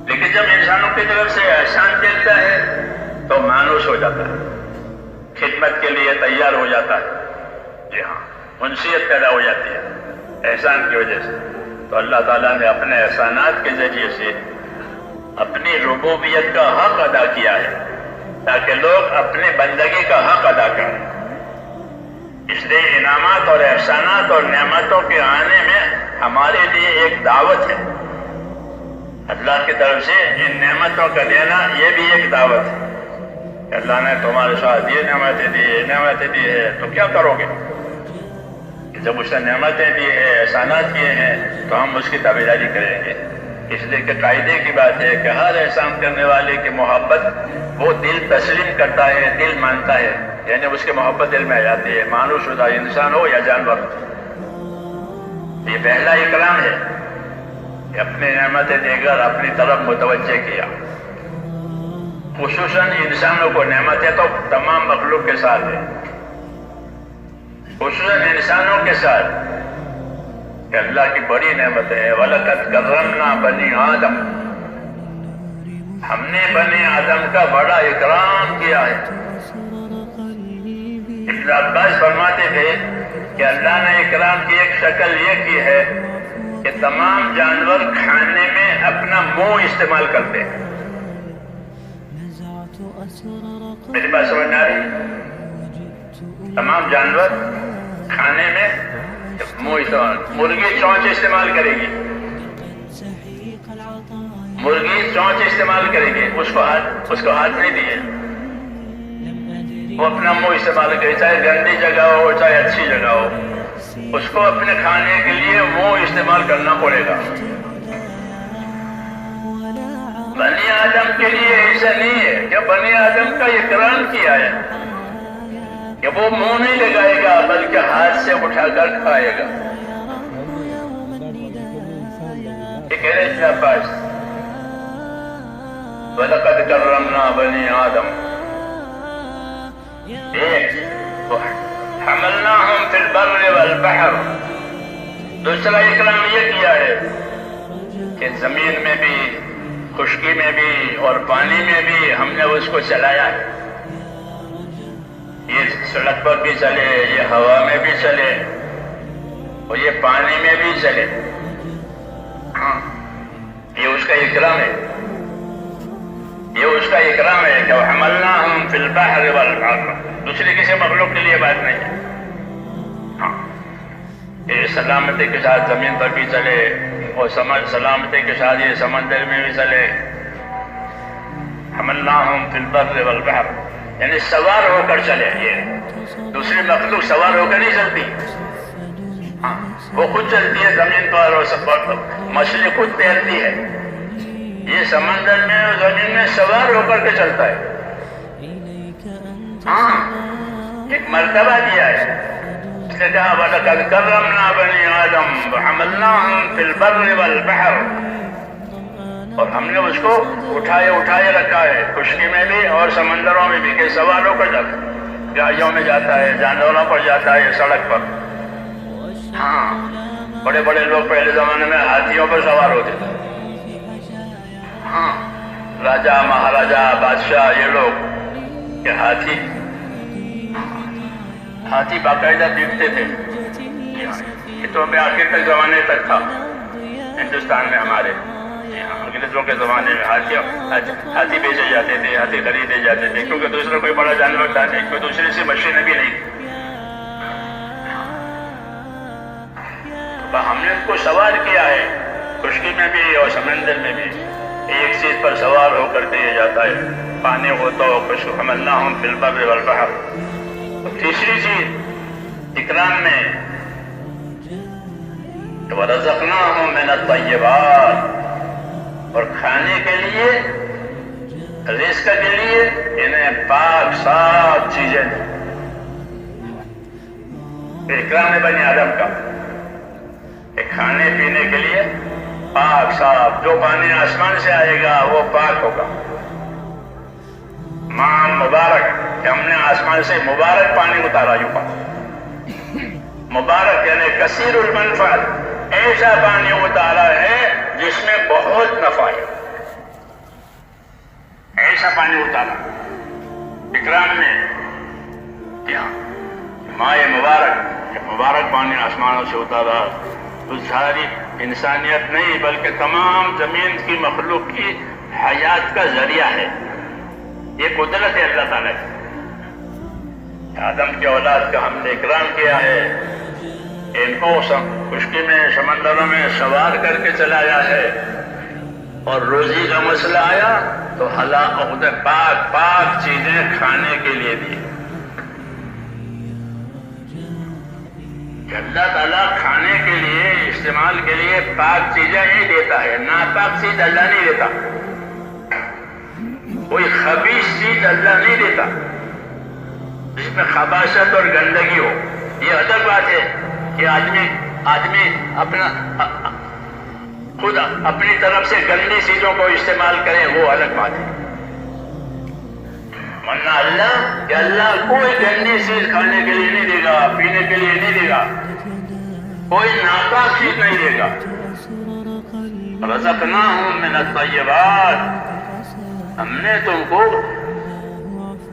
لیکن جب انسانوں کی طرف سے احسان ملتا ہے تو مانوس ہو جاتا ہے، خدمت کے لیے تیار ہو جاتا ہے، جی ہاں، انسیت پیدا ہو جاتی ہے احسان کی وجہ سے۔ تو اللہ تعالیٰ نے اپنے احسانات کے ذریعے سے اپنی ربوبیت کا حق ادا کیا ہے تاکہ لوگ اپنے بندگی کا حق ادا کریں۔ اس لیے انعامات اور احسانات اور نعمتوں کے آنے میں ہمارے لیے ایک دعوت ہے، اللہ کی طرف سے ان نعمتوں کا دینا یہ بھی ایک دعوت ہے کہ اللہ نے تمہارے ساتھ یہ نعمتیں دی ہے تو کیا کرو گے؟ جب اس نے نعمتیں دی ہیں، احسانات کیے ہیں، تو ہم اس کی تابعداری کریں گے۔ اس لیے کہ قاعدے کی بات ہے کہ ہر احسان کرنے والے کی محبت وہ دل تسلیم کرتا ہے، دل مانتا ہے، یعنی اس کی محبت دل میں آ جاتی ہے، مانو شدہ انسان ہو یا جانور۔ یہ پہلا اکرام ہے کہ اپنی نعمتیں دے کر اپنی طرف متوجہ کیا۔ خصوصاً انسانوں کو نعمتیں تو تمام مخلوق کے ساتھ ہے، خصوصاً انسانوں کے ساتھ کہ اللہ کی بڑی نعمتیں ہیں۔ وَلَقَدْ كَرَّمْنَا بَنِي آدم، ہم نے بنی آدم کا بڑا اکرام کیا ہے۔ ابن عباس فرماتے تھے کہ اللہ نے اکرام کی ایک شکل یہ کی ہے کہ تمام جانور کھانے میں اپنا منہ استعمال کرتے ہیں۔ میری بات سمجھ آ رہی؟ تمام جانور کھانے میں منہ استعمال، مرغی چونچ استعمال کرے گی، مرغی چونچ استعمال کرے گی، اس کو ہاتھ نہیں دیے، وہ اپنا منہ استعمال کرے، چاہے گندی جگہ ہو چاہے اچھی جگہ ہو، اس کو اپنے کھانے کے لیے منہ استعمال کرنا پڑے گا۔ بنی آدم کے لیے ایسا نہیں ہے کہ بنی آدم کا اکرام کیا ہے کہ وہ منہ نہیں لگائے گا بلکہ ہاتھ سے اٹھا کر کھائے گا۔ یہ کہہ رہے تھے عباس، وَلَقَدْ كَرَّمْنَا بَنِي آدم، حَمَلْنَاهُمْ فِي الْبَرِّ وَالْبَحْرِ۔ دوسرا اکرام یہ کیا ہے کہ زمین میں بھی، خشکی میں بھی اور پانی میں بھی ہم نے اس کو چلایا ہے۔ یہ سڑک پر بھی چلے، یہ ہوا میں بھی چلے اور یہ پانی میں بھی چلے۔ ہاں، یہ اس کا اکرام ہے، یہ اس کا اکرام ہے کہ وَحَمَلْنَاهُمْ فِي الْبَحْرِ وَالْبَحْرِ۔ دوسری کسی مخلوق کے لیے بات نہیں ہے۔ ہاں، یہ سلامتی کے ساتھ زمین پر بھی چلے اور سلامتی کے ساتھ یہ سمندر میں بھی چلے۔ حَمَلْنَاهُمْ فِي الْبَرِّ وَالْبَحْرِ، یعنی سوار ہو کر چلے۔ یہ دوسری مخلوق سوار ہو کر نہیں چلتی، ہاں وہ خود چلتی ہے زمین پر، اور مچھلی خود تیرتی ہے۔ یہ سمندر میں اور زمین میں سوار ہو کر کے چلتا ہے۔ ہاں، ایک مرتبہ دیا ہے، اس نے کہا وَلَقَدْ كَرَّمْنَا بَنِي آدم وَحَمَلْنَاهُمْ فِي الْبَرِّ وَالْبَحْرِ، اور ہم نے اس کو اٹھائے رکھا ہے، خشکی میں بھی اور سمندروں میں بھی، کہ سوار ہو کر جاتا ہے، گاڑیوں میں جاتا ہے، جانوروں پر جاتا ہے، سڑک پر۔ ہاں، بڑے بڑے لوگ پہلے زمانے میں ہاتھیوں پر سوار ہوتے تھے۔ ہاں، راجہ مہاراجہ بادشاہ یہ لوگ کہ ہاتھی باقاعدہ دیکھتے تھے۔ یہ تو میں آخر تک زمانے تک تھا ہندوستان میں ہمارے، انگریزوں کے زمانے میں ہاتھی بیچے جاتے تھے، ہاتھی خریدے جاتے تھے، کیونکہ دوسرا کوئی بڑا جانور تھا نہیں، کوئی دوسری سی مشینیں بھی نہیں تھی۔ ہم نے اس کو سوار کیا ہے، خشکی میں بھی اور سمندر میں بھی، ایک چیز پر سوار ہو کر کے یہ جاتا ہے، پانی ہو تو حَمَلْنَاهُمْ فِي الْبَرِّ وَالْبَحْرِ۔ اور تیسری چیز اکرام میں وَرَزَقْنَاهُمْ مِنَ الطَّيِّبَاتِ، اور کھانے کے لیے، رزق کے لیے انہیں پاک صاف چیزیں دیں۔ اکرام ہے بنی آدم کا کہ کھانے پینے کے لیے پاک صاف، جو پانی آسمان سے آئے گا وہ پاک ہوگا۔ ماں مبارک کہ ہم نے آسمان سے مبارک پانی اتارا، یوں مبارک یعنی کثیر المنفعت، ایسا پانی اتارا ہے جس میں بہت نفع ہے، ایسا پانی اتارا اکرام میں۔ کیا مائے مبارک پانی آسمانوں سے اتارا، تو ساری انسانیت نہیں بلکہ تمام زمین کی مخلوق کی حیات کا ذریعہ ہے۔ یہ قدرت ہے اللہ تعالیٰ کی۔ آدم کی اولاد کا ہم نے اکرام کیا ہے، ان کو خشکی میں سمندروں میں سوار کر کے چلایا ہے، اور روزی کا مسئلہ آیا تو حلال پاک چیزیں کھانے کے لیے دی۔ کہ اللہ تعالیٰ کھانے کے لیے استعمال کے لیے پاک چیزیں ہی دیتا ہے، ناپاک چیز اللہ نہیں دیتا، کوئی خبیث چیز اللہ نہیں دیتا جس میں خباثت اور گندگی ہو۔ یہ الگ بات ہے کہ آدمی اپنا خود اپنی طرف سے گندی چیزوں کو استعمال کرے، وہ الگ بات ہے، ورنہ اللہ کوئی گندی چیز کھانے کے لیے نہیں دے گا، پینے کے لیے نہیں دے گا، کوئی ناپاک چیز نہیں دے گا۔ رزقناہم من الطیبات، ہم نے تم کو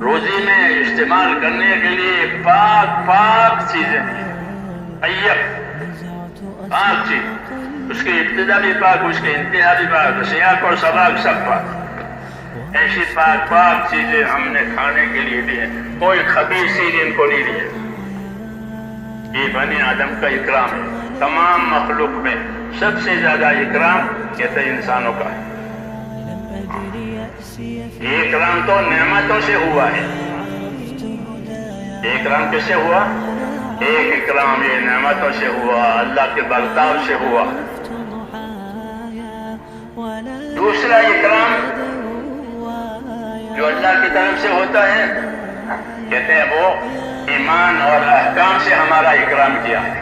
روزی میں استعمال کرنے کے لیے پاک چیزیں دی، طیب پاک چیز، اس کی ابتدا بھی پاک، اس کی انتہا بھی پاک، سیاق اور سباق سب پاک، ایسی پاک چیزیں ہم نے کھانے کے لیے دی ہیں، کوئی خبیث چیز ان کو نہیں دی ہے۔ یہ بنی آدم کا اکرام ہے، تمام مخلوق میں سب سے زیادہ اکرام کہتے ہیں انسانوں کا ہے۔ یہ اکرام تو نعمتوں سے ہوا ہے، یہ اکرام کس سے ہوا؟ ایک اکرام یہ نعمتوں سے ہوا، اللہ کے برتاؤ سے ہوا۔ دوسرا اکرام جو اللہ کی طرف سے ہوتا ہے کہتے ہیں وہ ایمان اور احکام سے ہمارا اکرام کیا ہے،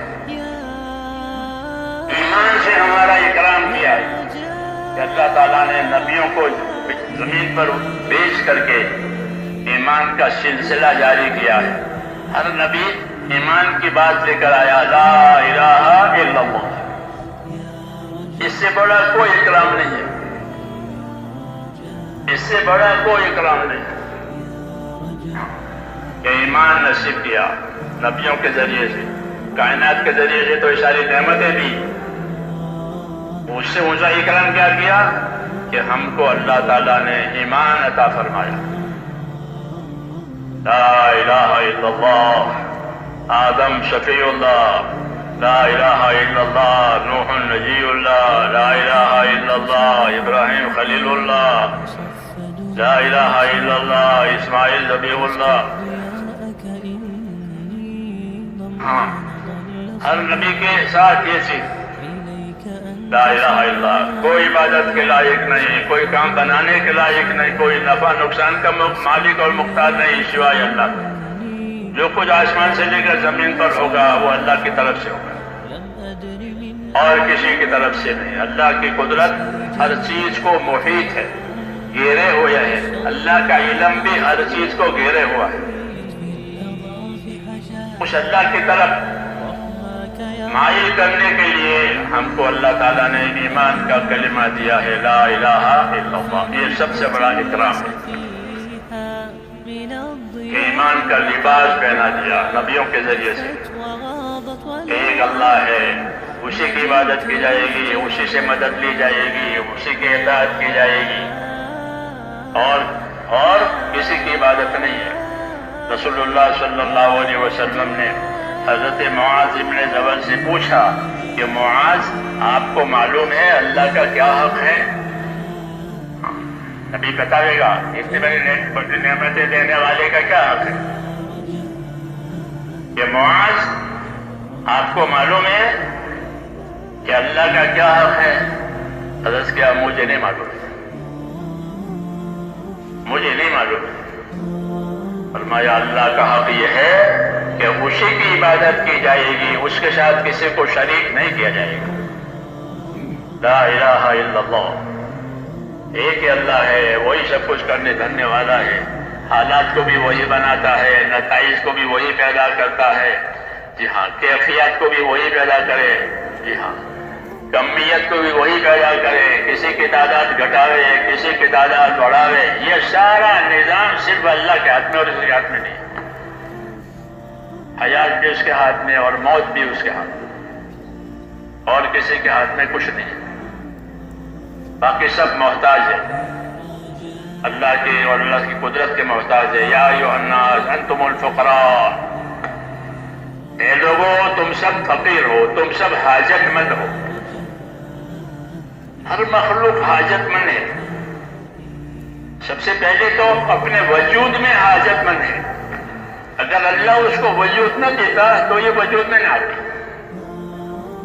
ایمان سے ہمارا اکرام کیا ہے کہ اللہ تعالیٰ نے نبیوں کو زمین پر بھیج کر کے ایمان کا سلسلہ جاری کیا ہے، ہر نبی ایمان کی بات لے کر آیا، لا الہ الا اللہ، اس سے بڑا کوئی اکرام نہیں ہے، اس سے بڑا کوئی اکرام نہیں ہے کہ ایمان نصیب کیا نبیوں کے ذریعے سے، کائنات کے ذریعے سے تو یہ ساری نعمتیں دی، اس سے اونچا اکرام کیا کیا کہ ہم کو اللہ تعالیٰ نے ایمان عطا فرمایا، لا الہ الا اللہ آدم شفیع اللہ، لا الہ الا اللہ نوح نجی اللہ، لا الہ الا اللہ ابراہیم خلیل اللہ، لا الہ الا اللہ اسماعیل ذبیح اللہ۔ ہاں، ہر نبی کے ساتھ یہ چیز لا الہ الا اللہ، کوئی عبادت کے لائق نہیں، کوئی کام بنانے کے لائق نہیں، کوئی نفع نقصان کا مالک اور مختار نہیں سوائے اللہ کا، جو کچھ آسمان سے لے کر زمین پر ہوگا وہ اللہ کی طرف سے ہوگا اور کسی کی طرف سے نہیں۔ اللہ کی قدرت ہر چیز کو محیط ہے، گھیرے ہوئے ہے، اللہ کا علم بھی ہر چیز کو گھیرے ہوا ہے۔ اس اللہ کی طرف مائل کرنے کے لیے ہم کو اللہ تعالیٰ نے ایمان کا کلمہ دیا ہے، لا الہ الا اللہ، یہ سب سے بڑا اکرام ہے کہ ایمان کا لباس پہنا دیا نبیوں کے ذریعے سے، ایک اللہ ہے، اسی کی عبادت کی جائے گی، اسی سے مدد لی جائے گی، اسی کی اطاعت کی جائے گی، اور کسی کی عبادت نہیں ہے۔ رسول اللہ صلی اللہ علیہ وسلم نے حضرت معاذ ابن جبل سے پوچھا کہ معاذ آپ کو معلوم ہے اللہ کا کیا حق ہے؟ نبی بتائے گا اتنی بڑی نعمتیں دینے والے کا کیا حق ہے؟ کہ معاذ آپ کو معلوم ہے کہ اللہ کا کیا حق ہے؟ حضرت کیا مجھے نہیں معلوم ہے، مجھے نہیں معلوم ہے۔ فرمایا اللہ کا حق یہ ہے کہ اسی کی عبادت کی جائے گی، اس کے ساتھ کسی کو شریک نہیں کیا جائے گا، لا الہ الا اللہ، ایک ہی اللہ ہے، وہی سب کچھ کرنے دھرنے والا ہے، حالات کو بھی وہی بناتا ہے، نتائج کو بھی وہی پیدا کرتا ہے، جی ہاں، کیفیات کو بھی وہی پیدا کرے، جی ہاں، کمیت کو بھی وہی پیدا کرے، کسی کی تعداد گھٹاوے کسی کی تعداد بڑھاوے، یہ سارا نظام صرف اللہ کے ہاتھ میں اور اس کے ہاتھ میں نہیں، حیات بھی اس کے ہاتھ میں اور موت بھی اس کے ہاتھ میں، اور کسی کے ہاتھ میں کچھ نہیں ہے، باقی سب محتاج ہے اللہ کے اور اللہ کی قدرت کے محتاج ہے۔ یا ایھا الناس انتم الفقراء، اے لوگو تم سب فقیر ہو، تم سب حاجت مند ہو، ہر مخلوق حاجت مند ہے، سب سے پہلے تو اپنے وجود میں حاجت مند ہے، اگر اللہ اس کو وجود نہ دیتا تو یہ وجود میں نہ آتی،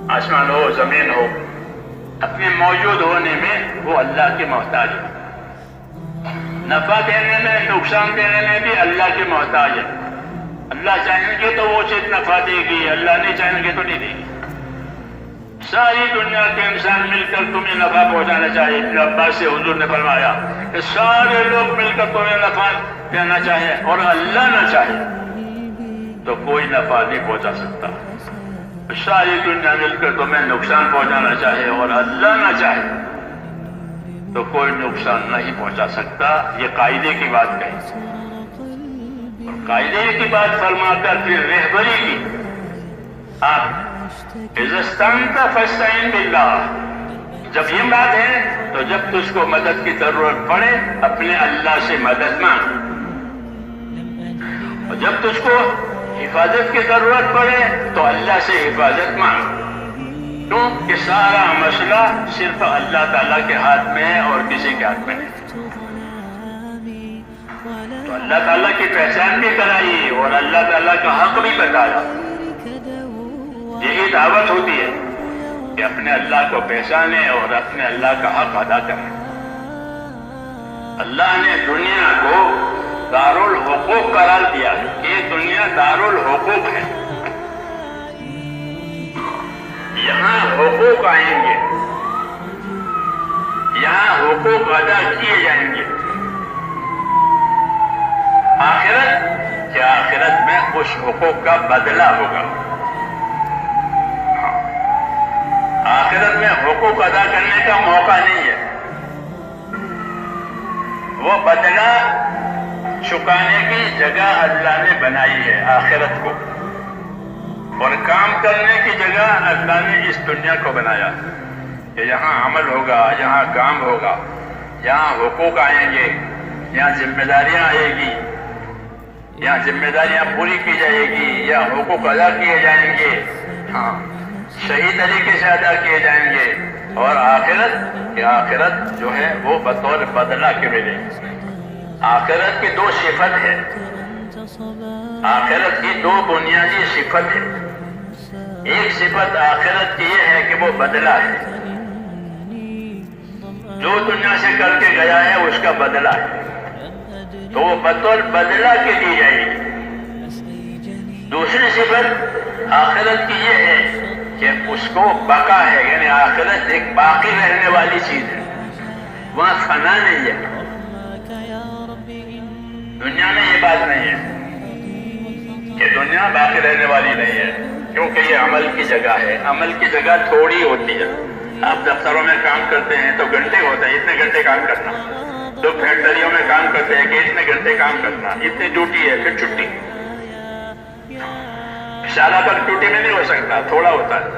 آسمان ہو زمین ہو، اپنے موجود ہونے میں وہ اللہ کے محتاج ہے، نفع دینے میں نقصان دینے میں بھی اللہ کے محتاج ہے۔ اللہ چاہیں گے تو وہ چیز نفع دے گی، اللہ نہیں چاہیں گے تو نہیں دے گی۔ ساری دنیا کے انسان مل کر تمہیں نفع پہنچانا چاہیے، ابن عباس سے حضور نے فرمایا کہ سارے لوگ مل کر تمہیں نفع دینا چاہے اور اللہ نہ چاہے تو کوئی نفع نہیں پہنچا سکتا۔ ساری دنیا مل کر تمہیں نقصان پہنچانا چاہے اور اللہ نہ چاہے تو کوئی نقصان نہیں پہنچا سکتا۔ یہ قاعدے کی بات کہی، اور قاعدے کی بات فرما کر پھر رہبری کی۔ آپ اذا استعنت فاستعن باللہ، جب یہ بات ہے تو جب تجھ کو مدد کی ضرورت پڑے اپنے اللہ سے مدد مانگ، اور جب تجھ کو حفاظت کی ضرورت پڑے تو اللہ سے حفاظت مانگ، کیوں کہ سارا مسئلہ صرف اللہ تعالیٰ کے ہاتھ میں ہے اور کسی کے ہاتھ میں نہیں۔ تو اللہ تعالیٰ کی پہچان بھی کرائی اور اللہ تعالیٰ کا حق بھی بتایا۔ یہی دعوت ہوتی ہے کہ اپنے اللہ کو پہچانے اور اپنے اللہ کا حق ادا کریں۔ اللہ نے دنیا کو دارالحقوق قرار دیا ہے کہ یہ دنیا دارالحقوق ہے، یہاں حقوق آئیں گے، یہاں حقوق ادا کیے جائیں گے۔ آخرت کہ آخرت میں اس حقوق کا بدلہ ہوگا۔ آخرت میں حقوق ادا کرنے کا موقع نہیں ہے، وہ بدلہ چکانے کی جگہ اللہ نے بنائی ہے آخرت کو، اور کام کرنے کی جگہ اللہ نے اس دنیا کو بنایا کہ یہاں عمل ہوگا، یہاں کام ہوگا، یہاں حقوق آئیں گے، یہاں ذمہ داریاں آئے گی، یہاں ذمہ داریاں پوری کی جائے گی، یا حقوق ادا کیے جائیں گے، ہاں صحیح طریقے سے ادا کیے جائیں گے۔ اور آخرت جو ہے وہ بطور بدلہ کے ملے۔ آخرت کی دو صفت ہے، آخرت کی دو بنیادی صفت ہے۔ ایک صفت آخرت کی یہ ہے کہ وہ بدلہ ہے، جو دنیا سے کر کے گیا ہے اس کا بدلہ ہے، تو وہ بطور بدلہ کے دی جائے گی۔ دوسری صفت آخرت کی یہ ہے کہ اس کو بقا ہے، یعنی آخرت ایک باقی رہنے والی چیز ہے، وہاں فنا نہیں ہے۔ دنیا میں یہ بات نہیں ہے کہ دنیا باقی رہنے والی نہیں ہے، کیونکہ یہ عمل کی جگہ ہے، عمل کی جگہ تھوڑی ہوتی ہے۔ آپ دفتروں میں کام کرتے ہیں تو گھنٹے ہوتے ہیں، اتنے گھنٹے کام کرنا، تو فیکٹریوں میں کام کرتے ہیں کہ اتنے گھنٹے کام کرنا، اتنی ڈیوٹی ہے، پھر چھٹی۔ سالہ پر ڈیوٹی میں نہیں ہو سکتا، تھوڑا ہوتا ہے،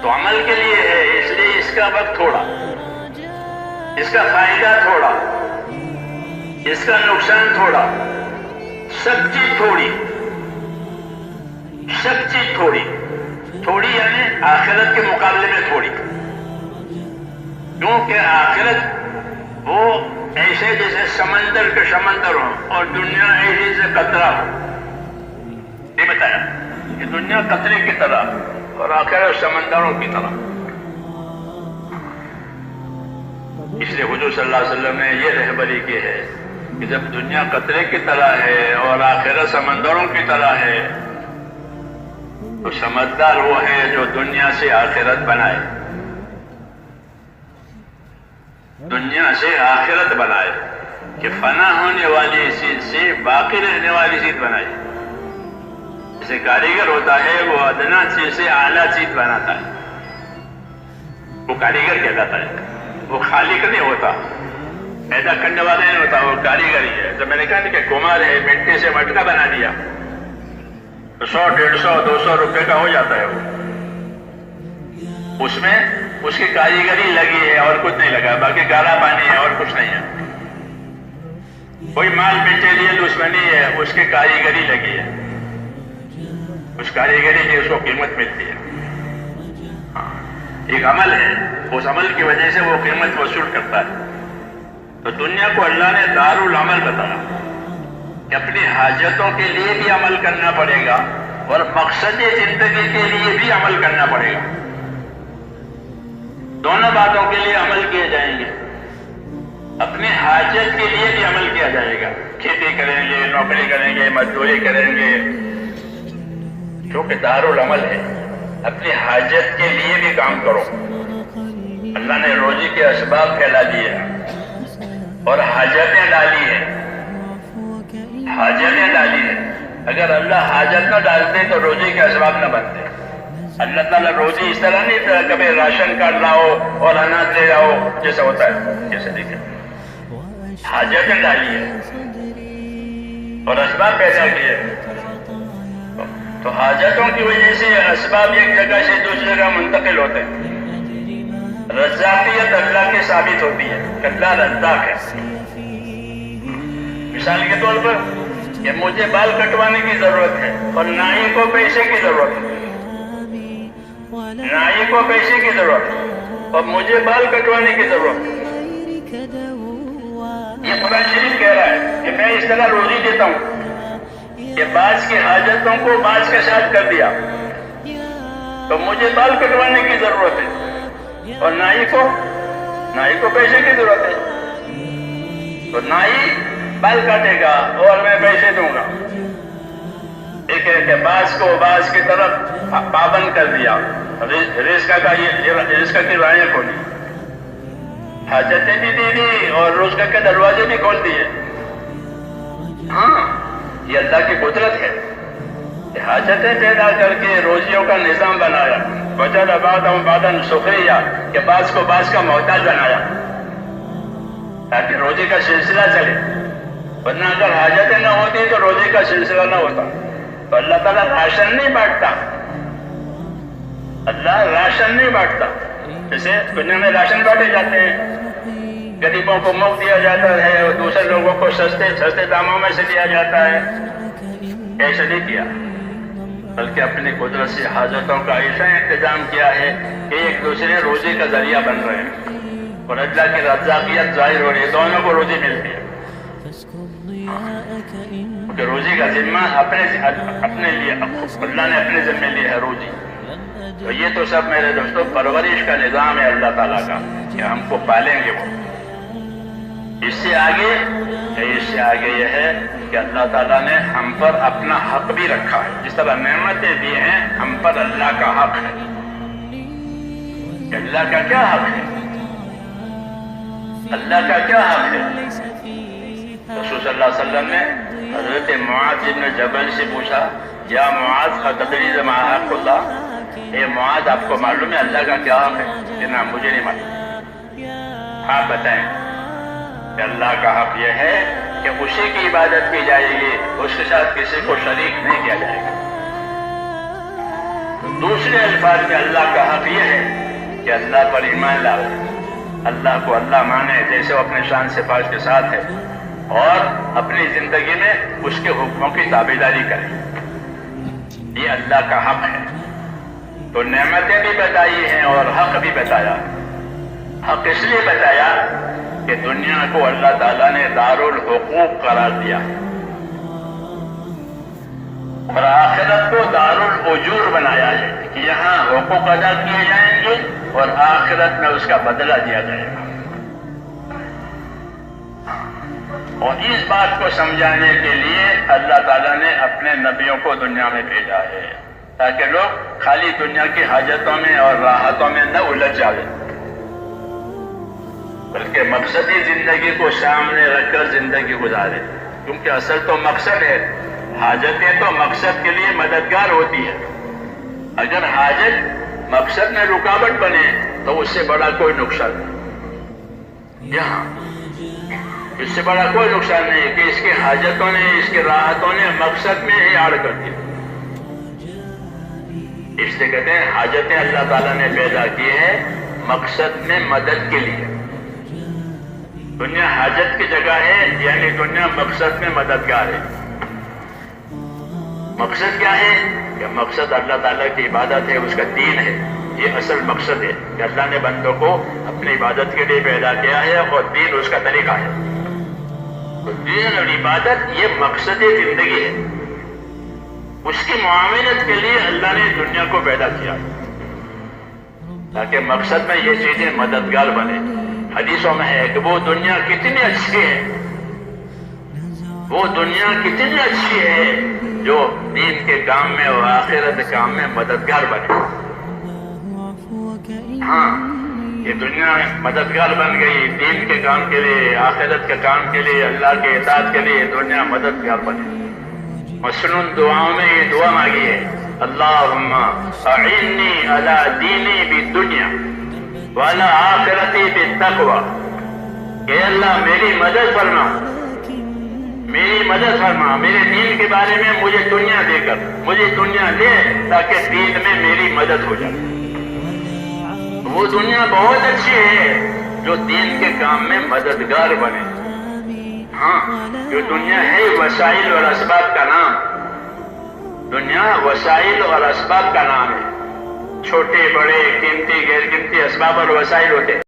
تو عمل کے لیے ہے، اس لیے اس کا وقت تھوڑا، اس کا فائدہ تھوڑا، اس کا نقصان تھوڑا، سب چیز تھوڑی، سب چیز تھوڑی تھوڑی، یعنی آخرت کے مقابلے میں تھوڑی، کیونکہ آخرت وہ ایسے جیسے سمندر کے سمندر ہو اور دنیا ایسے جیسے قطرہ ہو۔ یہ بتایا کہ دنیا قطرے کی طرح اور آخرت سمندروں کی طرح۔ اس لیے حضور صلی اللہ علیہ وسلم نے یہ رہبری کی ہے کہ جب دنیا قطرے کی طرح ہے اور آخرت سمندروں کی طرح ہے تو سمجھدار وہ ہے جو دنیا سے آخرت بنائے، دنیا سے آخرت بنائے، کہ فنا ہونے والی چیز سے باقی رہنے والی چیز بنائے۔ جیسے کاریگر ہوتا ہے وہ ادنا چیز سے اعلیٰ چیز بناتا ہے، وہ کاریگر کہلاتا ہے، وہ خالق نہیں ہوتا، پیدا کرنے والا نہیں ہوتا، وہ کاریگر ہی ہے۔ جب میں نے کہا کہ کمار ہے، مٹی سے مٹکا بنا دیا تو 100 150 200 روپے کا ہو جاتا ہے، وہ اس میں اس کی کاریگری لگی ہے اور کچھ نہیں لگا، باقی گالا پانی ہے اور کچھ نہیں ہے۔ کوئی مال مٹیریل اس میں نہیں ہے، اس کی کاریگری لگی ہے، اس کاریگری کی اس کو قیمت ملتی ہے۔ ایک عمل ہے، اس عمل کی وجہ سے وہ قیمت وصول کرتا ہے۔ تو دنیا کو اللہ نے دار العمل بتایا کہ اپنی حاجتوں کے لیے بھی عمل کرنا پڑے گا اور مقصد زندگی کے لیے بھی عمل کرنا پڑے گا. دونوں باتوں کے لیے عمل کیے جائیں گے. اپنے حاجت کے لیے بھی عمل کیا جائے گا. کھیتی کریں گے, نوکری کریں گے, مزدوری کریں گے, کیونکہ دارالعمل ہے. اپنی حاجت کے لیے بھی کام کرو. اللہ نے روزی کے اسباب پھیلا دیے اور حاجتیں ڈالی ہیں. حاجتیں ڈالی ہیں. اگر اللہ حاجت نہ ڈالتے تو روزی کے اسباب نہ بنتے. اللہ تعالیٰ روزی اس طرح نہیں کبھی راشن کارڈ لاؤ اور اناج لے آؤ جیسا ہوتا ہے. جیسے دیکھیں حاجتیں ڈالی ہے اور اسباب پیدا کیے. تو حاجتوں کی وجہ سے اسباب ایک جگہ سے دوسری جگہ منتقل ہوتے ہیں. رزاقیت اللہ کی ثابت ہوتی ہے کہ اللہ رزاق ہے. مثال کے طور پر کہ مجھے بال کٹوانے کی ضرورت ہے اور نائی کو پیسے کی ضرورت ہے. نائی کو پیسے کی ضرورت ہے اور مجھے بال کٹوانے کی ضرورت ہے. یہ قرآن شریف کہہ رہا ہے کہ میں اس طرح روزی دیتا ہوں کہ بعض کی حاجتوں کو بعض کے ساتھ کر دیا تو مجھے بال کٹوانے کی ضرورت ہے اور نائی کو پیسے کی ضرورت ہے. تو نائی بال کاٹے گا اور میں پیسے دوں گا. ایک ہے کہ بعض کی طرف پابند کر دیا, رزق کی راہیں کھولی, حاجتیں بھی دے دی اور روزگار کے دروازے بھی کھول دیے. ہاں یہ اللہ کی قدرت ہے کہ حاجتیں پیدا کر کے روزیوں کا نظام بنایا. وجعل بعضهم بعضا سخریا کہ بعض کو بعض کا محتاج بنایا تاکہ روزی کا سلسلہ چلے. ورنہ اگر حاجتیں نہ ہوتی تو روزی کا سلسلہ نہ ہوتا. تو اللہ تعالیٰ راشن نہیں بانٹتا. اللہ راشن نہیں بانٹتا. جیسے دنیا میں راشن بانٹے جاتے ہیں, غریبوں کو مفت دیا جاتا ہے اور دوسرے لوگوں کو سستے داموں میں سے دیا جاتا ہے. ایسا نہیں کیا, بلکہ اپنی قدرت سے حاجتوں کا ایسا انتظام کیا ہے کہ ایک دوسرے روزی کا ذریعہ بن رہے ہیں اور اللہ کی رزاقیت ظاہر ہو رہی ہے. دونوں کو روزی ملتی ہے. کہ روزی کا ذمہ اپنے لیے اللہ نے اپنے ذمہ لی ہے روزی. تو یہ تو سب میرے دوستوں پرورش کا نظام ہے اللہ تعالیٰ کا کہ ہم کو پالیں گے وہ. اس سے آگے یہ ہے کہ اللہ تعالیٰ نے ہم پر اپنا حق بھی رکھا ہے. جس طرح نعمتیں دی ہیں ہم پر اللہ کا حق ہے. کہ اللہ کا کیا حق ہے؟ اللہ کا کیا حق ہے؟ رسول صلی اللہ علیہ وسلم نے حضرت معاذ بن جبل سے پوچھا, یا معاذ اتدری ما حق اللہ, اے معاذ آپ کو معلوم ہے اللہ کا کیا حق ہے؟ کہ نہ مجھے نہیں معلوم. آپ بتائیں. کہ اللہ کا حق یہ ہے کہ اسی کی عبادت کی جائے گی, اس کے ساتھ کسی کو شریک نہیں کیا جائے گا. دوسرے الفاظ میں اللہ کا حق یہ ہے کہ اللہ پر ایمان لاؤ, اللہ کو اللہ مانے جیسے وہ اپنے شان صفات کے ساتھ ہے, اور اپنی زندگی میں اس کے حکموں کی تابعداری کریں. یہ اللہ کا حق ہے. تو نعمتیں بھی بتائی ہیں اور حق بھی بتایا. حق اس لیے بتایا کہ دنیا کو اللہ تعالیٰ نے دارالحقوق قرار دیا اور آخرت کو دارالأجور بنایا ہے کہ یہاں حقوق ادا کیے جائیں گے اور آخرت میں اس کا بدلہ دیا جائے گا. اور اس بات کو سمجھانے کے لیے اللہ تعالیٰ نے اپنے نبیوں کو دنیا میں بھیجا ہے تاکہ لوگ خالی دنیا کی حاجتوں میں اور راحتوں میں نہ الجھ جائیں, بلکہ مقصدی زندگی کو سامنے رکھ کر زندگی گزارے. کیونکہ اصل تو مقصد ہے. حاجتیں تو مقصد کے لیے مددگار ہوتی ہے. اگر حاجت مقصد میں رکاوٹ بنے تو اس سے بڑا کوئی نقصان نہیں. یہاں اس سے بڑا کوئی نقصان نہیں ہے کہ اس کی حاجتوں نے, اس کی راحتوں نے مقصد میں ہی آڑ کر دی. اس لیے کہتے ہیں حاجتیں اللہ تعالیٰ نے پیدا کی ہے مقصد میں مدد کے لیے. دنیا حاجت کی جگہ ہے, یعنی دنیا مقصد میں مددگار ہے. مقصد کیا ہے؟ کہ مقصد اللہ تعالیٰ کی عبادت ہے, اس کا دین ہے. یہ اصل مقصد ہے کہ اللہ نے بندوں کو اپنی عبادت کے لیے پیدا کیا ہے اور دین اس کا طریقہ ہے. تو دین اور عبادت یہ مقصد زندگی ہے. اس کی معاونت کے لیے اللہ نے دنیا کو پیدا کیا تاکہ مقصد میں یہ چیزیں مددگار بنے۔ حدیثوں میں ہے کہ وہ دنیا کتنی اچھی ہے، وہ دنیا کتنی اچھی ہے جو دین کے کام میں اور آخرت کے کام میں مددگار بنے۔ ہاں، یہ دنیا مددگار بن گئی دین کے کام کے لیے، آخرت کے کام کے لیے، اللہ کے اطاعت کے لیے دنیا مددگار بنے۔ مسنون دعاؤں میں یہ دعا مانگی ہے، اللہم اعنی علی دینی بالدنیا وعلی آخرتی بالتقوی، کہ اللہ میری مدد فرما، میری مدد فرما، میرے دین کے بارے میں مجھے دنیا دے کر، مجھے دنیا دے تاکہ دین میں میری مدد ہو جائے۔ وہ دنیا بہت اچھی ہے جو دین کے کام میں مددگار بنے۔ ہاں، جو دنیا ہے وسائل اور اسباب کا نام، دنیا وسائل اور اسباب کا نام ہے۔ چھوٹے بڑے قیمتی غیر قیمتی اسباب اور وسائل ہوتے ہیں۔